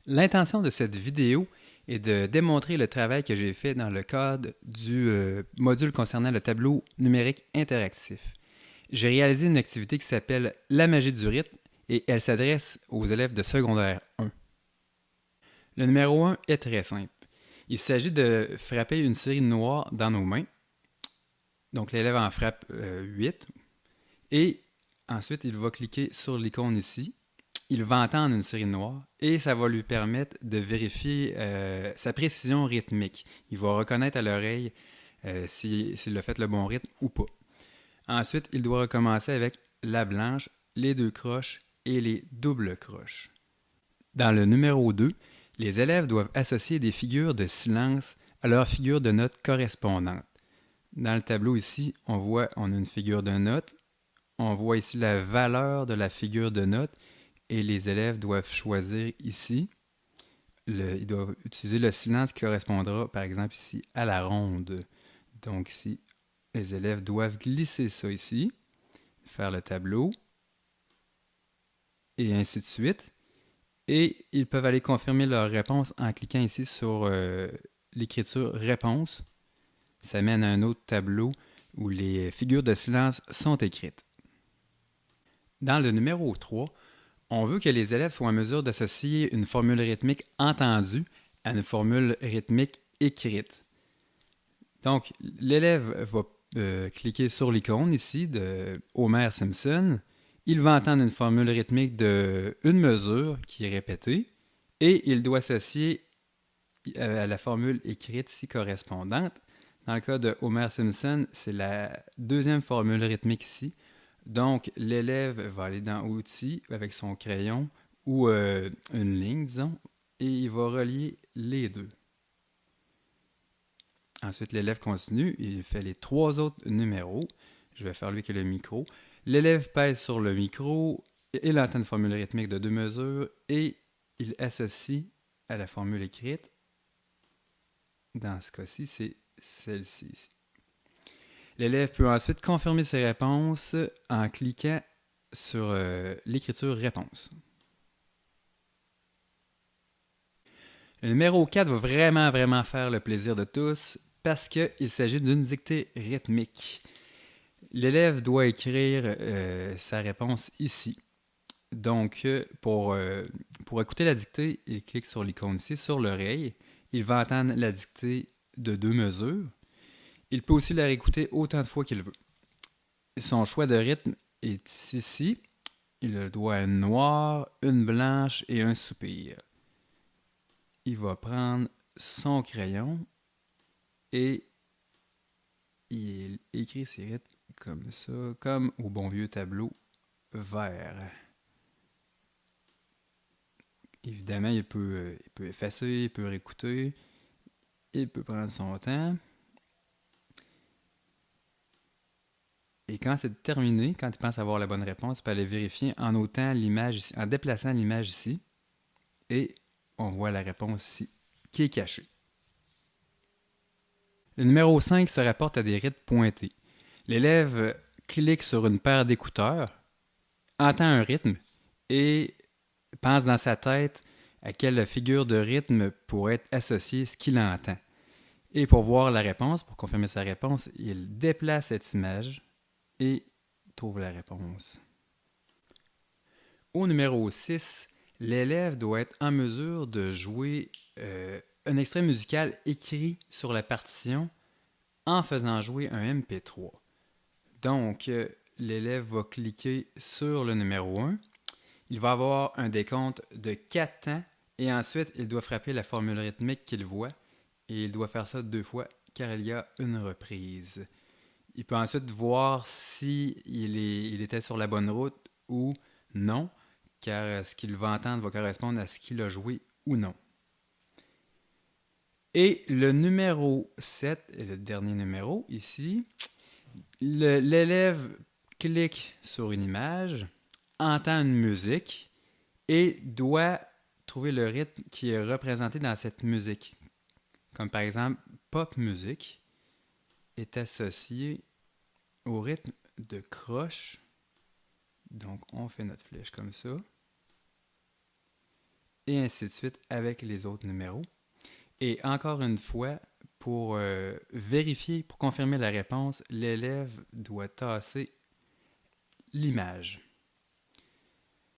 L'intention de cette vidéo est de démontrer le travail que j'ai fait dans le cadre du module concernant le tableau numérique interactif. J'ai réalisé une activité qui s'appelle La magie du rythme et elle s'adresse aux élèves de secondaire 1. Le numéro 1 est très simple. Il s'agit de frapper une série de noirs dans nos mains. Donc l'élève en frappe 8 et ensuite il va cliquer sur l'icône ici. Il va entendre une série de noirs et ça va lui permettre de vérifier sa précision rythmique. Il va reconnaître à l'oreille s'il a fait le bon rythme ou pas. Ensuite, il doit recommencer avec la blanche, les deux croches et les doubles croches. Dans le numéro 2, les élèves doivent associer des figures de silence à leurs figures de notes correspondantes. Dans le tableau ici, on a une figure de note. On voit ici la valeur de la figure de note et les élèves doivent choisir ici. Ils doivent utiliser le silence qui correspondra, par exemple, ici à la ronde. Donc ici, les élèves doivent glisser ça ici, faire le tableau, et ainsi de suite. Et ils peuvent aller confirmer leur réponse en cliquant ici sur l'écriture réponse. Ça mène à un autre tableau où les figures de silence sont écrites. Dans le numéro 3, on veut que les élèves soient en mesure d'associer une formule rythmique entendue à une formule rythmique écrite. Donc, l'élève va cliquer sur l'icône ici de Homer Simpson. Il va entendre une formule rythmique de une mesure qui est répétée et il doit associer à la formule écrite ici correspondante. Dans le cas de Homer Simpson, c'est la deuxième formule rythmique ici. Donc, l'élève va aller dans Outils avec son crayon ou une ligne, disons, et il va relier les deux. Ensuite, l'élève continue, il fait les trois autres numéros. Je vais faire lui qui est le micro. L'élève pèse sur le micro, il entend une formule rythmique de deux mesures et il associe à la formule écrite. Dans ce cas-ci, c'est celle-ci. L'élève peut ensuite confirmer ses réponses en cliquant sur l'écriture réponse. Le numéro 4 va vraiment faire le plaisir de tous parce qu'il s'agit d'une dictée rythmique. L'élève doit écrire sa réponse ici. Donc, pour écouter la dictée, il clique sur l'icône ici, sur l'oreille. Il va entendre la dictée de deux mesures. Il peut aussi la réécouter autant de fois qu'il veut. Son choix de rythme est ici. Il a le doigt à une noire, une blanche et un soupir. Il va prendre son crayon et il écrit ses rythmes comme ça, comme au bon vieux tableau vert. Évidemment, il peut effacer, il peut réécouter, il peut prendre son temps. Et quand c'est terminé, quand il pense avoir la bonne réponse, il peut aller vérifier en ôtant l'image ici, en déplaçant l'image ici, et on voit la réponse ici, qui est cachée. Le numéro 5 se rapporte à des rythmes pointés. L'élève clique sur une paire d'écouteurs, entend un rythme et pense dans sa tête à quelle figure de rythme pourrait être associée ce qu'il entend. Et pour voir la réponse, pour confirmer sa réponse, il déplace cette image et trouve la réponse. Au numéro 6, l'élève doit être en mesure de jouer un extrait musical écrit sur la partition en faisant jouer un MP3. Donc, l'élève va cliquer sur le numéro 1. Il va avoir un décompte de 4 temps et ensuite, il doit frapper la formule rythmique qu'il voit et il doit faire ça 2 fois car il y a une reprise. Il peut ensuite voir si il était sur la bonne route ou non, car ce qu'il va entendre va correspondre à ce qu'il a joué ou non. Et le numéro 7, le dernier numéro ici, l'élève clique sur une image, entend une musique et doit trouver le rythme qui est représenté dans cette musique. Comme par exemple, pop music est associé au rythme de croche. Donc, on fait notre flèche comme ça. et ainsi de suite avec les autres numéros. Et encore une fois, pour vérifier, pour confirmer la réponse, l'élève doit tasser l'image.